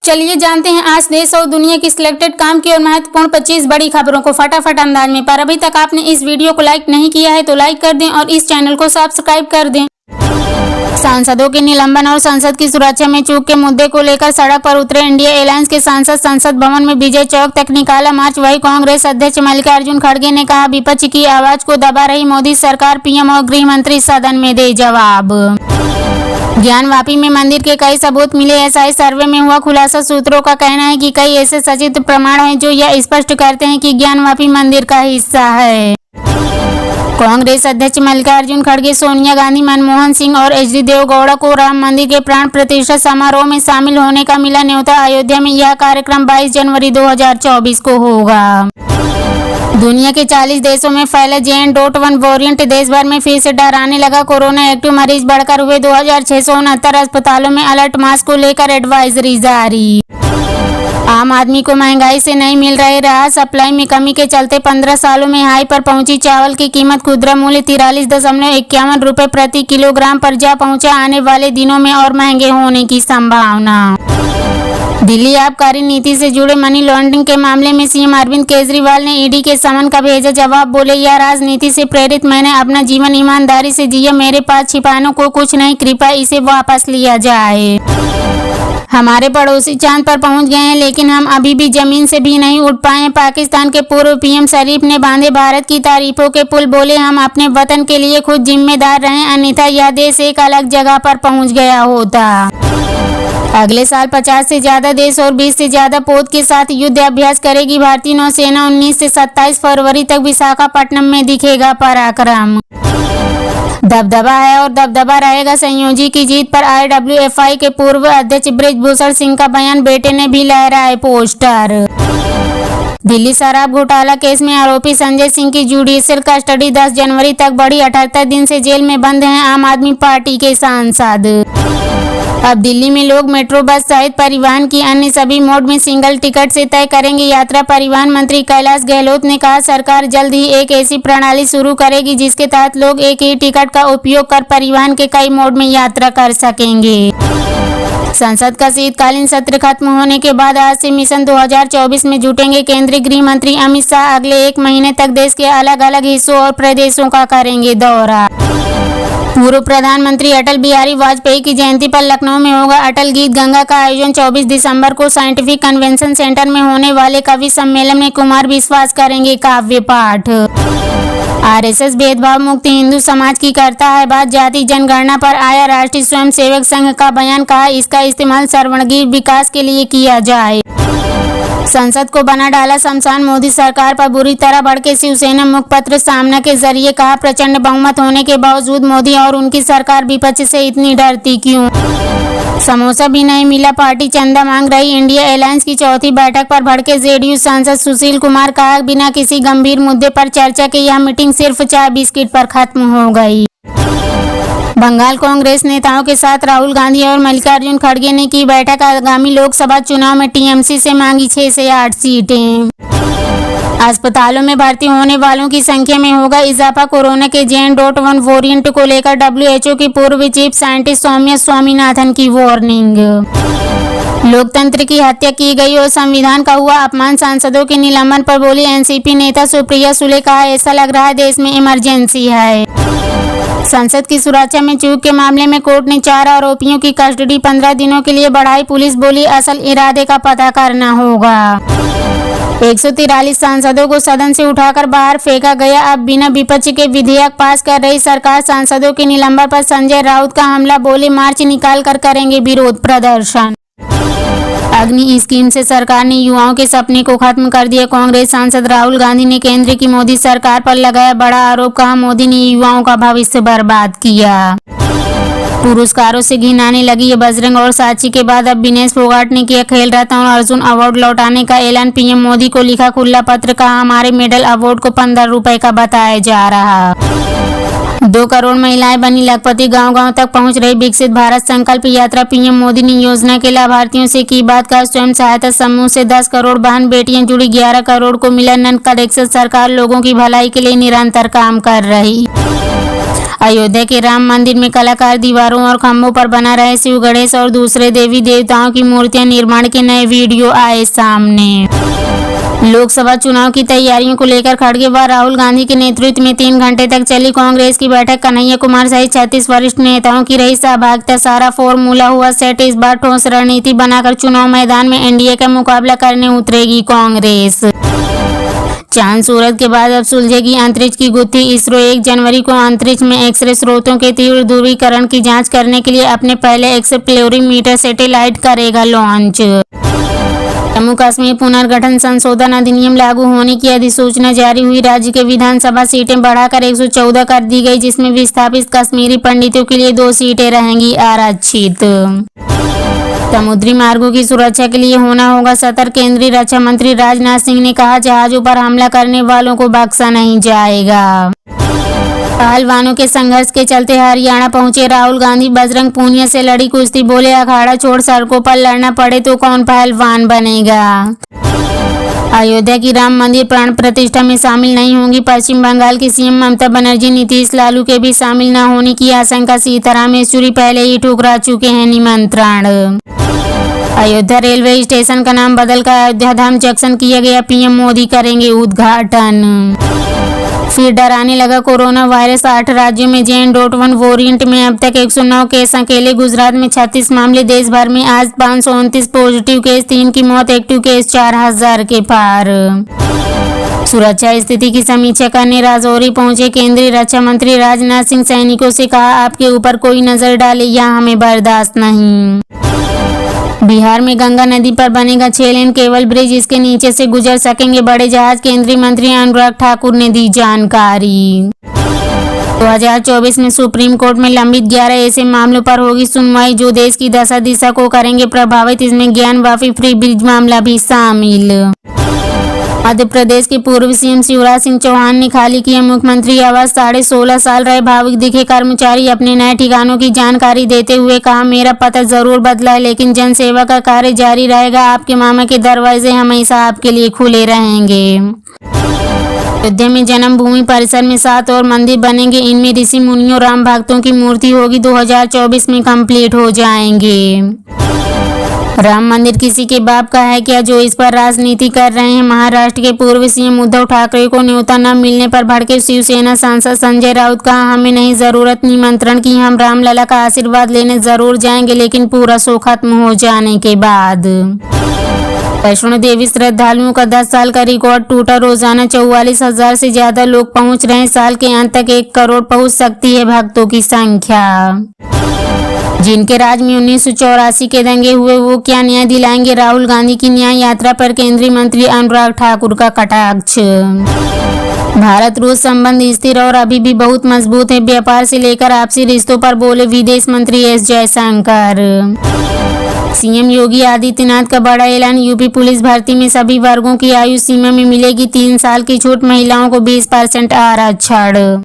चलिए जानते हैं आज देश और दुनिया की सिलेक्टेड काम की और महत्वपूर्ण 25 बड़ी खबरों को फटाफट अंदाज में। पर अभी तक आपने इस वीडियो को लाइक नहीं किया है तो लाइक कर दें और इस चैनल को सब्सक्राइब कर दें। सांसदों के निलंबन और संसद की सुरक्षा में चूक के मुद्दे को लेकर सड़क पर उतरे इंडिया अलायंस के सांसद संसद भवन में विजय चौक तक निकाला मार्च। वही कांग्रेस अध्यक्ष मल्लिकार्जुन खड़गे ने कहा, विपक्ष की आवाज को दबा रही मोदी सरकार, पीएम और गृह मंत्री सदन में दे जवाब। ज्ञानवापी में मंदिर के कई सबूत मिले। एसआई सर्वे में हुआ खुलासा। सूत्रों का कहना है कि कई ऐसे सचित्र प्रमाण हैं जो यह स्पष्ट करते हैं कि ज्ञानवापी मंदिर का हिस्सा है। कांग्रेस अध्यक्ष मल्लिकार्जुन खड़गे, सोनिया गांधी, मनमोहन सिंह और एचडी देवेगौड़ा को राम मंदिर के प्राण प्रतिष्ठा समारोह में शामिल होने का मिला न्योता। अयोध्या में यह कार्यक्रम 22 जनवरी 2024 को होगा। दुनिया के 40 देशों में फैले JN.1 वेरिएंट देश भर में फिर से डराने लगा। कोरोना एक्टिव मरीज बढ़कर हुए 2669। अस्पतालों में अलर्ट, मास्क को लेकर एडवाइजरी जारी। आम आदमी को महंगाई से नहीं मिल रहे राहत। सप्लाई में कमी के चलते 15 सालों में हाई पर पहुंची चावल की कीमत। खुदरा मूल्य 43.51 रुपए प्रति किलोग्राम पर जा पहुंचा। आने वाले दिनों में और महंगे होने की संभावना। दिल्ली आबकारी नीति से जुड़े मनी लॉन्ड्रिंग के मामले में सीएम अरविंद केजरीवाल ने ईडी के समन का भेजा जवाब। बोले, यह राजनीति से प्रेरित, मैंने अपना जीवन ईमानदारी से जिया, मेरे पास छिपाने को कुछ नहीं, कृपया इसे वापस लिया जाए। हमारे पड़ोसी चांद पर पहुंच गए हैं लेकिन हम अभी भी जमीन से भी नहीं उठ पाए हैं। पाकिस्तान के पूर्व पीएम शरीफ ने बांधे भारत की तारीफों के पुल। बोले, हम अपने वतन के लिए खुद जिम्मेदार रहे, अन्यथा यह देश एक अलग जगह पर पहुंच गया होता। अगले साल 50 से ज्यादा देश और 20 से ज्यादा पोत के साथ युद्ध अभ्यास करेगी भारतीय नौसेना। 19 से 27 फरवरी तक विशाखापट्टनम में दिखेगा पराक्रम। दबदबा है और दबदबा रहेगा, संयोजी की जीत पर IWFI के पूर्व अध्यक्ष बृजभूषण सिंह का बयान। बेटे ने भी लहराए पोस्टर। दिल्ली शराब घोटाला केस में आरोपी संजय सिंह की जुडिशियल कस्टडी 10 जनवरी तक बढ़ी। 78 दिन से जेल में बंद हैं आम आदमी पार्टी के सांसद। अब दिल्ली में लोग मेट्रो, बस सहित परिवहन की अन्य सभी मोड में सिंगल टिकट से तय करेंगे यात्रा। परिवहन मंत्री कैलाश गहलोत ने कहा, सरकार जल्द ही एक ऐसी प्रणाली शुरू करेगी जिसके तहत लोग एक ही टिकट का उपयोग कर परिवहन के कई मोड में यात्रा कर सकेंगे। संसद का शीतकालीन सत्र खत्म होने के बाद आज से मिशन 2024 में जुटेंगे केंद्रीय गृह मंत्री अमित शाह। अगले 1 महीने तक देश के अलग अलग हिस्सों और प्रदेशों का करेंगे दौरा। पूर्व प्रधानमंत्री अटल बिहारी वाजपेयी की जयंती पर लखनऊ में होगा अटल गीत गंगा का आयोजन। 24 दिसंबर को साइंटिफिक कन्वेंशन सेंटर में होने वाले कवि सम्मेलन में कुमार विश्वास करेंगे काव्य पाठ। RSS भेदभाव मुक्त हिंदू समाज की करता है बात। जाति जनगणना पर आया राष्ट्रीय स्वयंसेवक संघ का बयान। कहा, इसका इस्तेमाल स्वर्णगिर विकास के लिए किया जाए। संसद को बना डाला शमशान। मोदी सरकार पर बुरी तरह भड़के शिवसेना मुखपत्र सामना के जरिए कहा, प्रचंड बहुमत होने के बावजूद मोदी और उनकी सरकार विपक्ष से इतनी डरती क्यों। समोसा भी नहीं मिला, पार्टी चंदा मांग रही। इंडिया अलायंस की चौथी बैठक पर भड़के जेडीयू सांसद सुशील कुमार। कहा, बिना किसी गंभीर मुद्दे पर चर्चा के यह मीटिंग सिर्फ चाय बिस्किट पर खत्म हो गई। बंगाल कांग्रेस नेताओं के साथ राहुल गांधी और मल्लिकार्जुन खड़गे ने की बैठक। आगामी लोकसभा चुनाव में टीएमसी से मांगी 6 से 8 सीटें। अस्पतालों में भर्ती होने वालों की संख्या में होगा इजाफा। कोरोना के JN.1 वेरिएंट को लेकर WHO की पूर्व चीफ साइंटिस्ट सौम्या स्वामीनाथन की वार्निंग। लोकतंत्र की हत्या की गई और संविधान का हुआ अपमान। सांसदों के निलंबन पर बोली एनसीपी नेता सुप्रिया सुले। कहा, ऐसा लग रहा है देश में इमरजेंसी है। संसद की सुरक्षा में चूक के मामले में कोर्ट ने 4 आरोपियों की कस्टडी 15 दिनों के लिए बढ़ाई। पुलिस बोली, असल इरादे का पता करना होगा। 143 सांसदों को सदन से उठाकर बाहर फेंका गया। अब बिना विपक्ष के विधेयक पास कर रही सरकार। सांसदों के निलंबन पर संजय राउत का हमला। बोले, मार्च निकाल कर करेंगे विरोध प्रदर्शन। अग्नि स्कीम से सरकार ने युवाओं के सपने को खत्म कर दिया। कांग्रेस सांसद राहुल गांधी ने केंद्र की मोदी सरकार पर लगाया बड़ा आरोप। कहा, मोदी ने युवाओं का भविष्य बर्बाद किया। पुरस्कारों से घिनाने लगी ये बजरंग और साक्षी के बाद अब विनेश फोगाट ने किया खेल रत्न और अर्जुन अवार्ड लौटाने का ऐलान। पीएम मोदी को लिखा खुला पत्र। कहा, हमारे मेडल अवार्ड को 15 रुपए का बताया जा रहा। 2 करोड़ महिलाएं बनी लखपति। गांव-गांव तक पहुंच रही विकसित भारत संकल्प यात्रा। पीएम मोदी ने योजना के लाभार्थियों से की बात। का स्वयं सहायता समूह से 10 करोड़ बहन बेटियां जुड़ी। 11 करोड़ को मिला नन कलेक्शन। सरकार लोगों की भलाई के लिए निरंतर काम कर रही। अयोध्या के राम मंदिर में कलाकार दीवारों और खंभों पर बना रहे शिव गणेश और दूसरे देवी देवताओं की मूर्तियां निर्माण के नए वीडियो आए सामने। लोकसभा चुनाव की तैयारियों को लेकर खड़गे व राहुल गांधी के नेतृत्व में 3 घंटे तक चली कांग्रेस की बैठक। कन्हैया कुमार सहित 36 वरिष्ठ नेताओं की रही सहभागिता। सारा फॉर्मूला हुआ सेट। इस बार ठोस रणनीति बनाकर चुनाव मैदान में एनडीए का मुकाबला करने उतरेगी कांग्रेस। चांद सूरज के बाद अब सुलझेगी अंतरिक्ष की गुत्थी। इसरो 1 जनवरी को अंतरिक्ष में एक्सरे स्रोतों के तीव्र ध्रुवीकरण की जांच करने के लिए अपने पहले एक्सप्लोरोमीटर सैटेलाइट करेगा लॉन्च। जम्मू कश्मीर पुनर्गठन संशोधन अधिनियम लागू होने की अधिसूचना जारी हुई। राज्य के विधानसभा सीटें बढ़ाकर 114 कर दी गई, जिसमें विस्थापित कश्मीरी पंडितों के लिए 2 सीटें रहेंगी आरक्षित। समुद्री मार्गों की सुरक्षा के लिए होना होगा सतर्क। केंद्रीय रक्षा मंत्री राजनाथ सिंह ने कहा, जहाजों पर हमला करने वालों को बख्शा नहीं जाएगा। पहलवानों के संघर्ष के चलते हरियाणा पहुंचे राहुल गांधी। बजरंग पूनिया से लड़ी कुश्ती। बोले, अखाड़ा छोड़ सड़कों पर लड़ना पड़े तो कौन पहलवान बनेगा। अयोध्या की राम मंदिर प्राण प्रतिष्ठा में शामिल नहीं होंगी पश्चिम बंगाल की सीएम ममता बनर्जी। नीतीश लालू के भी शामिल न होने की आशंका। सीताराम येचुरी पहले ही ठुकरा चुके हैं निमंत्रण। अयोध्या रेलवे स्टेशन का नाम बदलकर अयोध्या धाम जंक्शन किया गया। पीएम मोदी करेंगे उद्घाटन। फिर डराने लगा कोरोना वायरस। 8 राज्यों में JN.1 वेरिएंट में अब तक 109 केस अकेले। गुजरात में 36 मामले। देश भर में आज 529 पॉजिटिव केस। 3 की मौत। एक्टिव केस 4000 के पार। सुरक्षा स्थिति की समीक्षा करने राजौरी पहुंचे केंद्रीय रक्षा मंत्री राजनाथ सिंह। सैनिकों से कहा, आपके ऊपर कोई नजर डाले यहाँ हमें बर्दाश्त नहीं। बिहार में गंगा नदी पर बनेगा 6 लेन केबल ब्रिज। इसके नीचे से गुजर सकेंगे बड़े जहाज। केंद्रीय मंत्री अनुराग ठाकुर ने दी जानकारी। 2024 में सुप्रीम कोर्ट में लंबित 11 ऐसे मामलों पर होगी सुनवाई जो देश की दशा दिशा को करेंगे प्रभावित। इसमें ज्ञान वापी फ्री ब्रिज मामला भी शामिल। मध्य प्रदेश के पूर्व सीएम शिवराज सिंह चौहान ने खाली किया मुख्यमंत्री आवास। 16.5 साल रहे भावुक दिखे कर्मचारी। अपने नए ठिकानों की जानकारी देते हुए कहा, मेरा पता जरूर बदला है लेकिन जनसेवा का कार्य जारी रहेगा। आपके मामा के दरवाजे हमेशा आपके लिए खुले रहेंगे। अयोध्या में जन्मभूमि परिसर में 7 और मंदिर बनेंगे। इनमें ऋषि मुनियों राम भक्तों की मूर्ति होगी। 2024 में कंप्लीट हो जाएंगे। राम मंदिर किसी के बाप का है क्या, जो इस पर राजनीति कर रहे हैं। महाराष्ट्र के पूर्व सीएम उद्धव ठाकरे को न्योता न मिलने पर भड़के शिवसेना सांसद संजय राउत। कहा, हमें नहीं जरूरत निमंत्रण की। हम रामलला का आशीर्वाद लेने जरूर जाएंगे लेकिन पूरा शो खत्म हो जाने के बाद। वैष्णो देवी श्रद्धालुओं का 10 साल का रिकॉर्ड टूटा। रोजाना 44,000 से ज्यादा लोग पहुंच रहे हैं। साल के अंत तक 1 करोड़ पहुंच सकती है भक्तों की संख्या। जिनके राज में 1984 के दंगे हुए वो क्या न्याय दिलाएंगे। राहुल गांधी की न्याय यात्रा पर केंद्रीय मंत्री अनुराग ठाकुर का कटाक्ष। भारत रूस संबंध स्थिर और अभी भी बहुत मजबूत है। व्यापार से लेकर आपसी रिश्तों पर बोले विदेश मंत्री एस जयशंकर। सीएम योगी आदित्यनाथ का बड़ा ऐलान। यूपी पुलिस भर्ती में सभी वर्गों की आयु सीमा में मिलेगी 3 साल की छूट। महिलाओं को 20% आरक्षण।